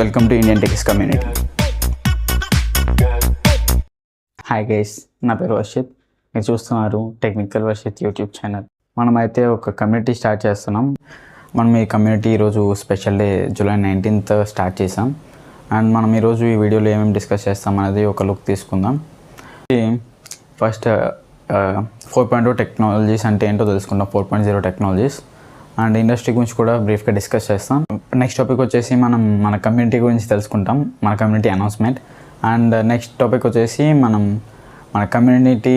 Welcome to Indian techs community. Hi guys, నా పేరు వర్షిత్. మీరు చూస్తున్నారు టెక్నికల్ వర్షిత్ యూట్యూబ్ ఛానల్. మనమైతే ఒక కమ్యూనిటీ స్టార్ట్ చేస్తున్నాం. మనం ఈ కమ్యూనిటీ ఈరోజు special day July 19th start చేసాం. అండ్ మనం ఈరోజు ఈ వీడియోలో ఏమేమి డిస్కస్ చేస్తాం అనేది ఒక లుక్ తీసుకుందాం. ఫస్ట్ 4.0 టెక్నాలజీస్ అంటే ఏంటో తెలుసుకుందాం. 4.0 టెక్నాలజీస్ అండ్ ఇండస్ట్రీ గురించి కూడా బ్రీఫ్గా డిస్కస్ చేస్తాం. నెక్స్ట్ టాపిక్ వచ్చేసి మనం మన కమ్యూనిటీ గురించి తెలుసుకుంటాం, మన community announcement. And next topic వచ్చేసి మనం మన కమ్యూనిటీ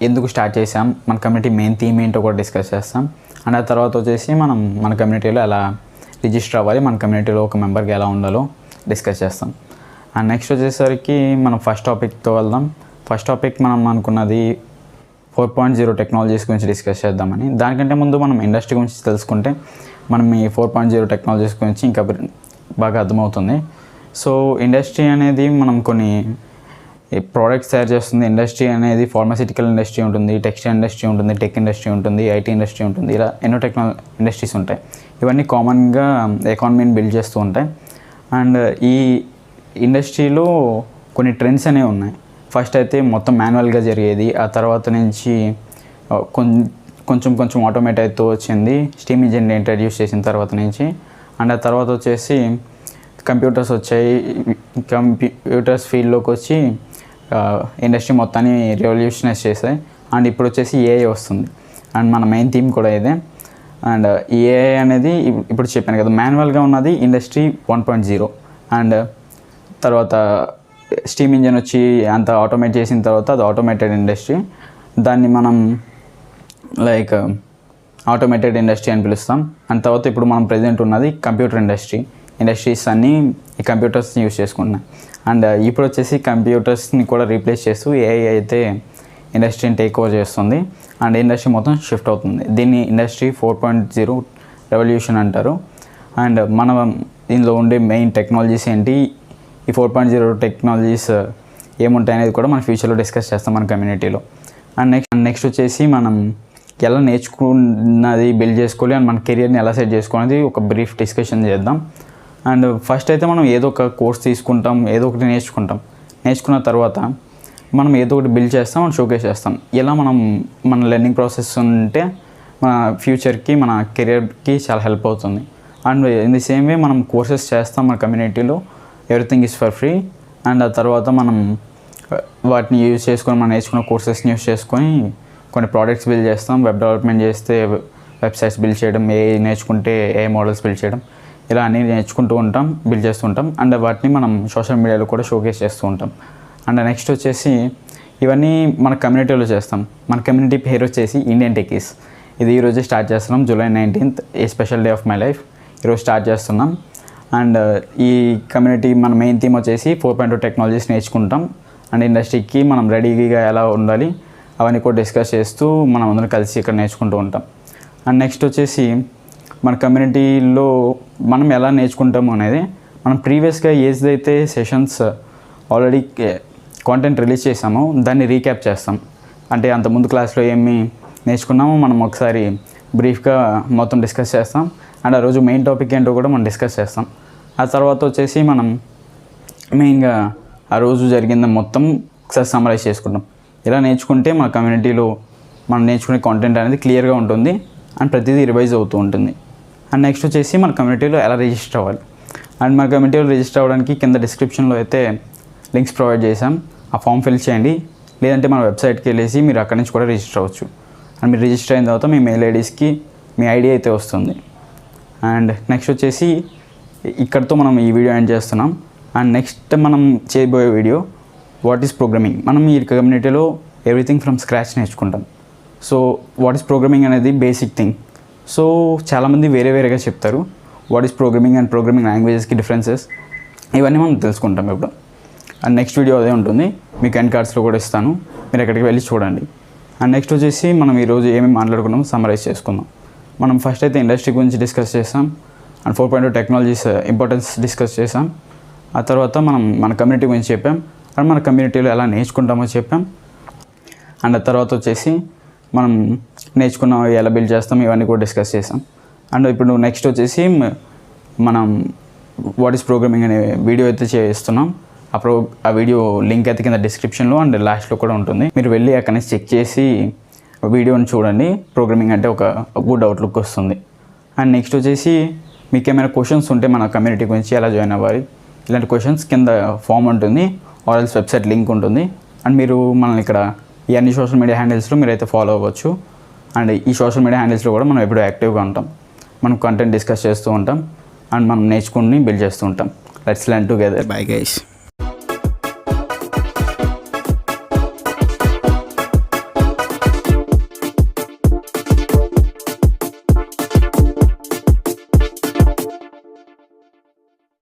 ఎందుకు స్టార్ట్ చేసాం, మన కమ్యూనిటీ మెయిన్ థీమ్ ఏంటో కూడా డిస్కస్ చేస్తాం. అండ్ ఆ తర్వాత వచ్చేసి మనం మన కమ్యూనిటీలో ఎలా రిజిస్టర్ అవ్వాలి, మన కమ్యూనిటీలో ఒక మెంబర్కి ఎలా ఉండాలో డిస్కస్ చేస్తాం. అండ్ నెక్స్ట్ వచ్చేసరికి మనం ఫస్ట్ టాపిక్తో వెళ్దాం. ఫస్ట్ టాపిక్ మనం అనుకున్నది 4.0 టెక్నాలజీస్ గురించి డిస్కస్ చేద్దామని. దానికంటే ముందు మనం ఇండస్ట్రీ గురించి తెలుసుకుంటే మనం ఈ 4.0 టెక్నాలజీస్ గురించి ఇంకా బాగా అర్థమవుతుంది. సో ఇండస్ట్రీ అనేది మనం కొన్ని ప్రోడక్ట్స్ తయారు చేస్తుంది. ఇండస్ట్రీ అనేది ఫార్మాసిటికల్ ఇండస్ట్రీ ఉంటుంది, టెక్స్టైల్ ఇండస్ట్రీ ఉంటుంది, టెక్ ఇండస్ట్రీ ఉంటుంది, ఐటీ ఇండస్ట్రీ ఉంటుంది. ఇలా ఎన్నో ఇండస్ట్రీస్ ఉంటాయి. ఇవన్నీ కామన్గా ఎకానమీని బిల్డ్ చేస్తూ ఉంటాయి. అండ్ ఈ ఇండస్ట్రీలో కొన్ని ట్రెండ్స్ అనేవి ఉన్నాయి. ఫస్ట్ అయితే మొత్తం మాన్యువల్గా జరిగేది, ఆ తర్వాత నుంచి కొంచెం ఆటోమేట్ అవుతూ వచ్చింది స్టీమ్ ఇంజిన్ ఇంట్రడ్యూస్ చేసిన తర్వాత నుంచి. అండ్ ఆ తర్వాత వచ్చేసి కంప్యూటర్స్ వచ్చాయి. కంప్యూటర్స్ ఫీల్డ్లోకి వచ్చి ఇండస్ట్రీ మొత్తాన్ని రెవల్యూషనైజ్ చేశాయి. అండ్ ఇప్పుడు వచ్చేసి ఏఐ వస్తుంది. అండ్ మన మెయిన్ థీమ్ కూడా ఇదే. అండ్ ఏఐ అనేది ఇప్పుడు చెప్పాను కదా, మాన్యువల్గా ఉన్నది ఇండస్ట్రీ 1.0. అండ్ తర్వాత స్టీమ్ ఇంజిన్ వచ్చి అంత ఆటోమేట్ చేసిన తర్వాత అది ఆటోమేటెడ్ ఇండస్ట్రీ. దాన్ని మనం లైక్ ఆటోమేటెడ్ ఇండస్ట్రీ అని పిలుస్తాం. అండ్ తర్వాత ఇప్పుడు మనం ప్రెజెంట్ ఉన్నది కంప్యూటర్ ఇండస్ట్రీస్ అన్నీ ఈ కంప్యూటర్స్ని యూజ్ చేసుకుంటున్నాయి. అండ్ ఇప్పుడు వచ్చేసి కంప్యూటర్స్ని కూడా రీప్లేస్ చేస్తూ ఏఐ అయితే ఇండస్ట్రీని టేక్ ఓవర్ చేస్తుంది. అండ్ ఇండస్ట్రీ మొత్తం షిఫ్ట్ అవుతుంది. దీన్ని ఇండస్ట్రీ 4.0 రెవల్యూషన్ అంటారు. అండ్ మనం దీనిలో ఉండే మెయిన్ టెక్నాలజీస్ ఏంటి, ఈ 4.0 టెక్నాలజీస్ ఏముంటాయి అనేది కూడా మన ఫ్యూచర్లో డిస్కస్ చేస్తాం మన కమ్యూనిటీలో. అండ్ నెక్స్ట్ వచ్చేసి మనం ఎలా నేర్చుకున్నది బిల్డ్ చేసుకోవాలి అండ్ మన కెరియర్ని ఎలా సెట్ చేసుకోవాలి ఒక బ్రీఫ్ డిస్కషన్ చేద్దాం. అండ్ ఫస్ట్ అయితే మనం ఏదో ఒక కోర్స్ తీసుకుంటాం, ఏదో ఒకటి నేర్చుకున్న తర్వాత మనం ఏదో ఒకటి బిల్డ్ చేస్తాం అండ్ షోకేస్ చేస్తాం. ఇలా మన లెర్నింగ్ ప్రాసెస్ ఉంటే మన ఫ్యూచర్కి, మన కెరియర్కి చాలా హెల్ప్ అవుతుంది. And in the same way మనం కోర్సెస్ చేస్తాం మన కమ్యూనిటీలో, everything is for free. And ఆ తర్వాత మనం వాటిని యూజ్ చేసుకొని, మనం నేర్చుకున్న కోర్సెస్ని యూజ్ చేసుకొని కొన్ని ప్రోడక్ట్స్ బిల్డ్ చేస్తాం. వెబ్ డెవలప్మెంట్ చేస్తే వెబ్సైట్స్ బిల్డ్ చేయడం, నేర్చుకుంటే ఏ మోడల్స్ బిల్డ్ చేయడం, ఇలా అన్నీ నేర్చుకుంటూ ఉంటాం, బిల్డ్ చేస్తూ ఉంటాం. అండ్ వాటిని మనం సోషల్ మీడియాలో కూడా షోకేస్ చేస్తూ ఉంటాం. అండ్ నెక్స్ట్ వచ్చేసి ఇవన్నీ మన కమ్యూనిటీలో చేస్తాం. మన కమ్యూనిటీ పేరు వచ్చేసి ఇండియన్ టెకీస్. ఇది ఈరోజు స్టార్ట్ చేస్తున్నాం. July 19th A special day of my life ఈరోజు స్టార్ట్ చేస్తున్నాం. అండ్ ఈ కమ్యూనిటీ మన మెయిన్ థీమ్ వచ్చేసి 4.0 టెక్నాలజీస్ నేర్చుకుంటాం. అండ్ ఇండస్ట్రీకి మనం రెడీగా ఎలా ఉండాలి అవన్నీ కూడా డిస్కస్ చేస్తూ మనం అందరం కలిసి ఇక్కడ నేర్చుకుంటూ ఉంటాం. అండ్ నెక్స్ట్ వచ్చేసి మన కమ్యూనిటీలో మనం ఎలా నేర్చుకుంటాము అనేది మనం ప్రీవియస్గా ఏదైతే సెషన్స్ ఆల్రెడీ కాంటెంట్ రిలీజ్ చేసామో దాన్ని రీక్యాప్ చేస్తాం. అంటే అంత ముందు క్లాస్లో ఏమి నేర్చుకున్నామో మనం ఒకసారి బ్రీఫ్గా మొత్తం డిస్కస్ చేస్తాం. అండ్ ఆ రోజు మెయిన్ టాపిక్ ఏంటో కూడా మనం డిస్కస్ చేస్తాం. ఆ తర్వాత వచ్చేసి మనం మెయిన్గా ఆ రోజు జరిగింది మొత్తం ఒకసారి సమ్మరైజ్ చేసుకుంటాం. ఇలా నేర్చుకుంటే మన కమ్యూనిటీలో మనం నేర్చుకునే కాంటెంట్ అనేది క్లియర్గా ఉంటుంది అండ్ ప్రతిదీ రివైజ్ అవుతూ ఉంటుంది. అండ్ నెక్స్ట్ వచ్చేసి మన కమ్యూనిటీలో ఎలా రిజిస్టర్ అవ్వాలి. అండ్ మన కమ్యూనిటీలో రిజిస్టర్ అవ్వడానికి కింద డిస్క్రిప్షన్లో అయితే లింక్స్ ప్రొవైడ్ చేసాం. ఆ ఫామ్ ఫిల్ చేయండి, లేదంటే మన వెబ్సైట్కి వెళ్ళేసి మీరు అక్కడి నుంచి కూడా రిజిస్టర్ అవ్వచ్చు. అండ్ మీరు రిజిస్టర్ అయిన తర్వాత మీ మెయిల్ ఐడీస్కి మీ ఐడి అయితే వస్తుంది. అండ్ నెక్స్ట్ వచ్చేసి ఇక్కడితో మనం ఈ వీడియో ఎండ్ చేస్తున్నాం. అండ్ నెక్స్ట్ మనం చేయబోయే వీడియో వాట్ ఈస్ ప్రోగ్రామింగ్. మనం ఈ కమ్యూనిటీలో ఎవ్రీథింగ్ ఫ్రమ్ స్క్రాచ్ నేర్చుకుంటాం. సో వాట్ ఈస్ ప్రోగ్రామింగ్ అనేది బేసిక్ థింగ్. సో చాలామంది వేరేగా చెప్తారు what is programming and programming లాంగ్వేజెస్కి డిఫరెన్సెస్, ఇవన్నీ మనం తెలుసుకుంటాం ఇప్పుడు. అండ్ నెక్స్ట్ వీడియో అదే ఉంటుంది, మీకు ఎండ్ కార్డ్స్లో కూడా ఇస్తాను, మీరు ఎక్కడికి వెళ్ళి చూడండి. అండ్ నెక్స్ట్ వచ్చేసి మనం ఈరోజు ఏమేమి మాట్లాడుకున్నామో సమ్మరైజ్ చేసుకుందాం. మనం ఫస్ట్ అయితే ఇండస్ట్రీ గురించి డిస్కస్ చేసాం. అండ్ 4.0 టెక్నాలజీస్ ఇంపార్టెన్స్ డిస్కస్ చేసాం. ఆ తర్వాత మనం మన కమ్యూనిటీ గురించి చెప్పాం. అండ్ మన కమ్యూనిటీలో ఎలా నేర్చుకుంటామో చెప్పాం. అండ్ ఆ తర్వాత వచ్చేసి మనం నేర్చుకున్న ఎలా బిల్డ్ చేస్తాం ఇవన్నీ కూడా డిస్కస్ చేసాం. అండ్ ఇప్పుడు నెక్స్ట్ వచ్చేసి మనం వాట్ ఈస్ ప్రోగ్రామింగ్ అనే వీడియో అయితే చేస్తున్నాం. ఆ వీడియో లింక్ అయితే కింద డిస్క్రిప్షన్లో అండ్ లాస్ట్లో కూడా ఉంటుంది. మీరు వెళ్ళి అక్కడ నుంచి చెక్ చేసి వీడియోని చూడండి. ప్రోగ్రామింగ్ అంటే ఒక గుడ్ అవుట్లుక్ వస్తుంది. అండ్ నెక్స్ట్ వచ్చేసి మీకు ఏమైనా క్వశ్చన్స్ ఉంటే మన కమ్యూనిటీ గురించి ఎలా జాయిన్ అవ్వాలి ఇలాంటి క్వశ్చన్స్ కింద ఫామ్ ఉంటుంది, ఆర్ఎల్స్ వెబ్సైట్ లింక్ ఉంటుంది. అండ్ మీరు మనల్ని ఇక్కడ ఈ అన్ని సోషల్ మీడియా హ్యాండిల్స్లో మీరైతే ఫాలో అవ్వచ్చు. అండ్ ఈ సోషల్ మీడియా హ్యాండిల్స్లో కూడా మనం ఎప్పుడూ యాక్టివ్గా ఉంటాం. మనం కంటెంట్ డిస్కస్ చేస్తూ ఉంటాం అండ్ మనం నేర్చుకుని బిల్డ్ చేస్తూ ఉంటాం. Let's learn together. Bye guys.